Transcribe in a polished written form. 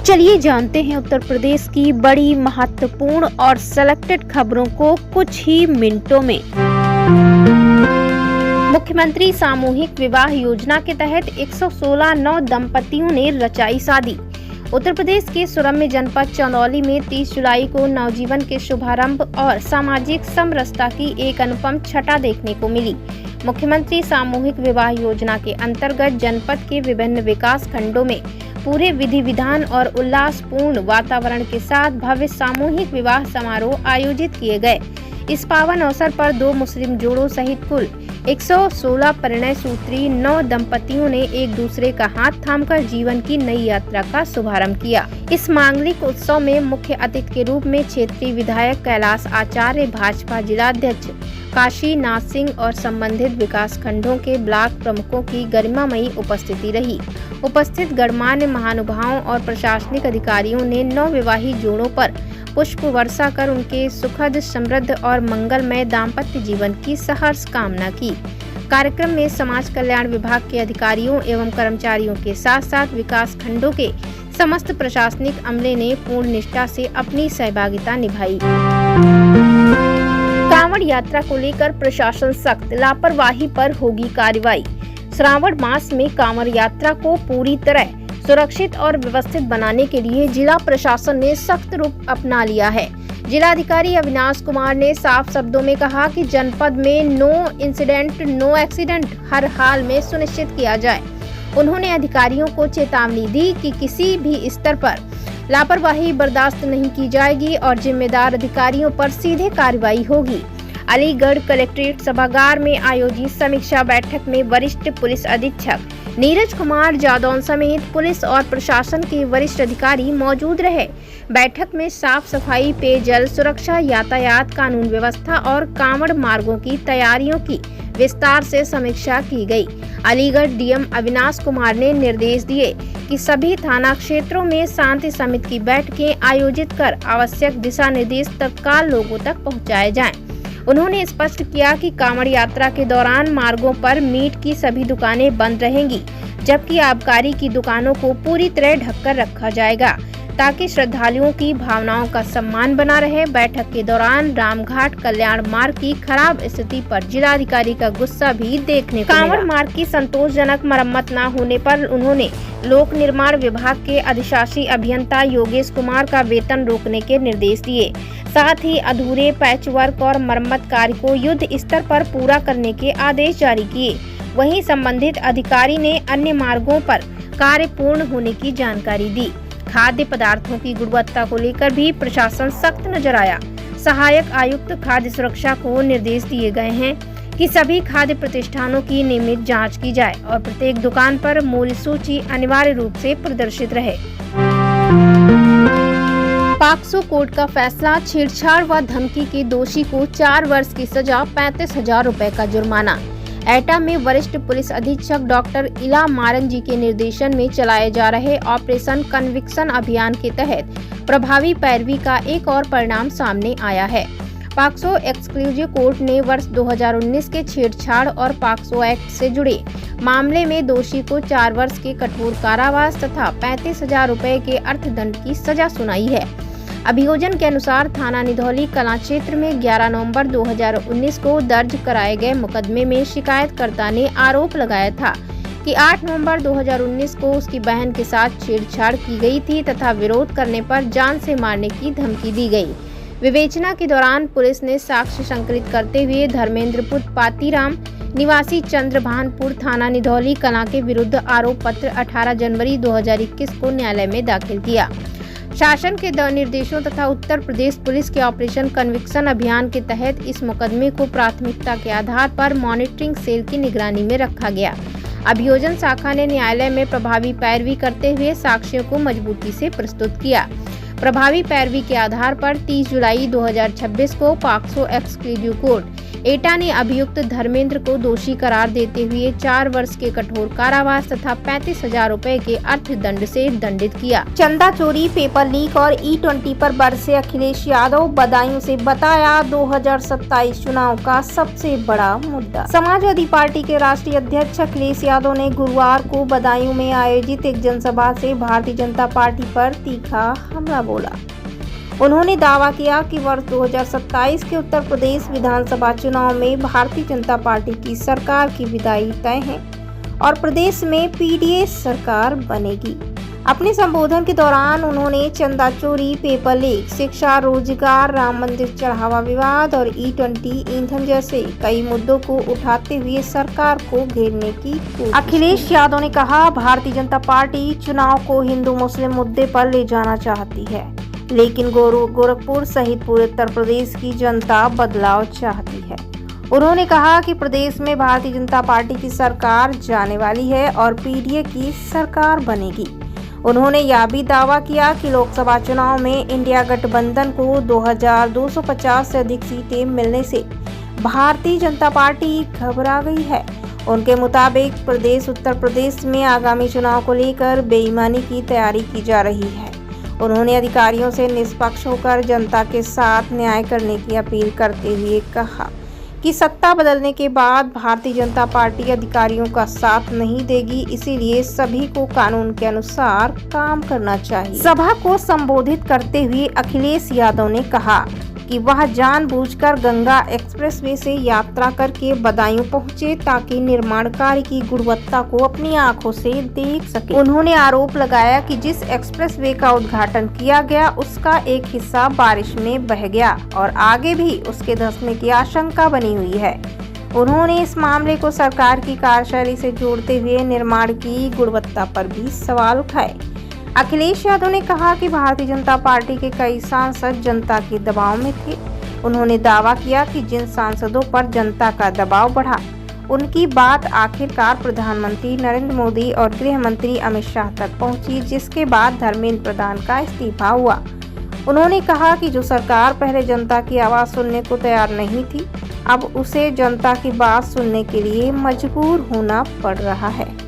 चलिए जानते हैं उत्तर प्रदेश की बड़ी महत्वपूर्ण और सेलेक्टेड खबरों को कुछ ही मिनटों में। मुख्यमंत्री सामूहिक विवाह योजना के तहत 116 नव दंपतियों ने रचाई शादी। उत्तर प्रदेश के सुरम्य जनपद चंदौली में 30 जुलाई को नवजीवन के शुभारंभ और सामाजिक समरसता की एक अनुपम छटा देखने को मिली। मुख्यमंत्री सामूहिक विवाह योजना के अंतर्गत जनपद के विभिन्न विकास खंडों में पूरे विधि विधान और उल्लासपूर्ण वातावरण के साथ भव्य सामूहिक विवाह समारोह आयोजित किए गए। इस पावन अवसर पर 2 मुस्लिम जोड़ों सहित कुल 116 परिणय सूत्री 9 दंपतियों ने एक दूसरे का हाथ थामकर जीवन की नई यात्रा का शुभारंभ किया। इस मांगलिक उत्सव में मुख्य अतिथि के रूप में क्षेत्रीय विधायक कैलाश आचार्य, भाजपा जिलाध्यक्ष काशी नाथ सिंह और संबंधित विकास खंडों के ब्लॉक प्रमुखों की गरिमामयी उपस्थिति रही। उपस्थित गणमान्य महानुभावों और प्रशासनिक अधिकारियों ने नवविवाहित जोड़ों पर पुष्प वर्षा कर उनके सुखद, समृद्ध और मंगलमय दाम्पत्य जीवन की सहर्ष कामना की। कार्यक्रम में समाज कल्याण विभाग के अधिकारियों एवं कर्मचारियों के साथ साथ विकास खंडों के समस्त प्रशासनिक अमले ने पूर्ण निष्ठा से अपनी सहभागिता निभाई। कांवड़ यात्रा को लेकर प्रशासन सख्त, लापरवाही पर होगी कार्रवाई। श्रावण मास में कांवड़ यात्रा को पूरी तरह सुरक्षित और व्यवस्थित बनाने के लिए जिला प्रशासन ने सख्त रूप अपना लिया है। जिलाधिकारी अविनाश कुमार ने साफ शब्दों में कहा कि जनपद में नो इंसिडेंट नो एक्सीडेंट हर हाल में सुनिश्चित किया जाए। उन्होंने अधिकारियों को चेतावनी दी कि किसी भी स्तर पर लापरवाही बर्दाश्त नहीं की जाएगी और जिम्मेदार अधिकारियों पर सीधे कार्रवाई होगी। अलीगढ़ कलेक्ट्रेट सभागार में आयोजित समीक्षा बैठक में वरिष्ठ पुलिस अधीक्षक नीरज कुमार जादौन समेत पुलिस और प्रशासन के वरिष्ठ अधिकारी मौजूद रहे। बैठक में साफ सफाई, पेयजल, सुरक्षा, यातायात, कानून व्यवस्था और कांवड़ मार्गों की तैयारियों की विस्तार से समीक्षा की गई। अलीगढ़ डीएम अविनाश कुमार ने निर्देश दिए कि सभी थाना क्षेत्रों में शांति समिति की बैठकें आयोजित कर आवश्यक दिशा निर्देश तत्काल लोगों तक पहुँचाए जाएं। उन्होंने स्पष्ट किया कि कांवड़ यात्रा के दौरान मार्गों पर मीट की सभी दुकानें बंद रहेंगी, जबकि आबकारी की दुकानों को पूरी तरह ढककर रखा जाएगा ताकि श्रद्धालुओं की भावनाओं का सम्मान बना रहे। बैठक के दौरान रामघाट कल्याण मार्ग की खराब स्थिति पर जिलाधिकारी का गुस्सा भी देखने को मिला। कांवड़ मार्ग की संतोषजनक मरम्मत न होने पर उन्होंने लोक निर्माण विभाग के अधिशासी अभियंता योगेश कुमार का वेतन रोकने के निर्देश दिए। साथ ही अधूरे पैच वर्क और मरम्मत कार्य को युद्ध स्तर पर पूरा करने के आदेश जारी किए। वहीं संबंधित अधिकारी ने अन्य मार्गों पर कार्य पूर्ण होने की जानकारी दी। खाद्य पदार्थों की गुणवत्ता को लेकर भी प्रशासन सख्त नजर आया। सहायक आयुक्त खाद्य सुरक्षा को निर्देश दिए गए हैं कि सभी खाद्य प्रतिष्ठानों की नियमित जांच की जाए और प्रत्येक दुकान पर मूल्य सूची अनिवार्य रूप से प्रदर्शित रहे। पॉक्सो कोर्ट का फैसला, छेड़छाड़ व धमकी के दोषी को 4 वर्ष की सजा, 35,000 रुपए का जुर्माना। एटा में वरिष्ठ पुलिस अधीक्षक डॉक्टर इला मारन जी के निर्देशन में चलाए जा रहे ऑपरेशन कन्विक्शन अभियान के तहत प्रभावी पैरवी का एक और परिणाम सामने आया है। पॉक्सो एक्सक्लूसिव कोर्ट ने वर्ष 2019 के छेड़छाड़ और पॉक्सो एक्ट से जुड़े मामले में दोषी को 4 वर्ष के कठोर कारावास तथा 35,000 रुपए के अर्थदंड की सजा सुनाई है। अभियोजन के अनुसार थाना निधौली कला क्षेत्र में 11 नवंबर 2019 को दर्ज कराए गए मुकदमे में शिकायतकर्ता ने आरोप लगाया था कि 8 नवंबर 2019 को उसकी बहन के साथ छेड़छाड़ की गई थी तथा विरोध करने पर जान से मारने की धमकी दी गई। विवेचना के दौरान पुलिस ने साक्ष्य संकलित करते हुए धर्मेंद्र पुत्र पातीराम निवासी चंद्रभानपुर थाना निधौली कला के विरुद्ध आरोप पत्र 18 जनवरी 2021 को न्यायालय में दाखिल किया। शासन के निर्देशों तथा उत्तर प्रदेश पुलिस के ऑपरेशन कन्विक्शन अभियान के तहत इस मुकदमे को प्राथमिकता के आधार पर मॉनिटरिंग सेल की निगरानी में रखा गया। अभियोजन शाखा ने न्यायालय में प्रभावी पैरवी करते हुए साक्ष्यों को मजबूती से प्रस्तुत किया। प्रभावी पैरवी के आधार पर 30 जुलाई 2026 को पॉक्सो एक्सक्लूसिव कोर्ट एटा ने अभियुक्त धर्मेंद्र को दोषी करार देते हुए 4 वर्ष के कठोर कारावास तथा 35,000 रुपए के अर्थदंड से दंडित किया। चंदा चोरी, पेपर लीक और E20 पर बरसे अखिलेश यादव, बदायूं से बताया 2027 चुनाव का सबसे बड़ा मुद्दा। समाजवादी पार्टी के राष्ट्रीय अध्यक्ष अखिलेश यादव ने गुरुवार को बदायूं में आयोजित एक जनसभा से भारतीय जनता पार्टी पर तीखा हमला बोला। उन्होंने दावा किया कि वर्ष 2027 के उत्तर प्रदेश विधानसभा चुनाव में भारतीय जनता पार्टी की सरकार की विदाई तय है और प्रदेश में पीडीए सरकार बनेगी। अपने संबोधन के दौरान उन्होंने चंदा चोरी, पेपर लीक, शिक्षा, रोजगार, राम मंदिर चढ़ावा विवाद और E20 ईंधन जैसे कई मुद्दों को उठाते हुए सरकार को घेरने की कोशिश। अखिलेश यादव ने कहा, भारतीय जनता पार्टी चुनाव को हिंदू मुस्लिम मुद्दे पर ले जाना चाहती है, लेकिन गोरखपुर सहित पूरे उत्तर प्रदेश की जनता बदलाव चाहती है। उन्होंने कहा कि प्रदेश में भारतीय जनता पार्टी की सरकार जाने वाली है और पीडीए की सरकार बनेगी। उन्होंने यह भी दावा किया कि लोकसभा चुनाव में इंडिया गठबंधन को 2250 से अधिक सीटें मिलने से भारतीय जनता पार्टी घबरा गई है। उनके मुताबिक उत्तर प्रदेश में आगामी चुनाव को लेकर बेईमानी की तैयारी की जा रही है। उन्होंने अधिकारियों से निष्पक्ष होकर जनता के साथ न्याय करने की अपील करते हुए कहा कि सत्ता बदलने के बाद भारतीय जनता पार्टी अधिकारियों का साथ नहीं देगी, इसीलिए सभी को कानून के अनुसार काम करना चाहिए। सभा को संबोधित करते हुए अखिलेश यादव ने कहा कि वह जानबूझकर गंगा एक्सप्रेसवे से यात्रा करके बदायूं पहुंचे ताकि निर्माण कार्य की गुणवत्ता को अपनी आंखों से देख सके। उन्होंने आरोप लगाया कि जिस एक्सप्रेसवे का उद्घाटन किया गया उसका एक हिस्सा बारिश में बह गया और आगे भी उसके धंसने की आशंका बनी हुई है। उन्होंने इस मामले को सरकार की कार्यशैली से जोड़ते हुए निर्माण की गुणवत्ता पर भी सवाल उठाए। अखिलेश यादव ने कहा कि भारतीय जनता पार्टी के कई सांसद जनता के दबाव में थे। उन्होंने दावा किया कि जिन सांसदों पर जनता का दबाव बढ़ा, उनकी बात आखिरकार प्रधानमंत्री नरेंद्र मोदी और गृह मंत्री अमित शाह तक पहुंची, जिसके बाद धर्मेंद्र प्रधान का इस्तीफा हुआ। उन्होंने कहा कि जो सरकार पहले जनता की आवाज़ सुनने को तैयार नहीं थी, अब उसे जनता की बात सुनने के लिए मजबूर होना पड़ रहा है।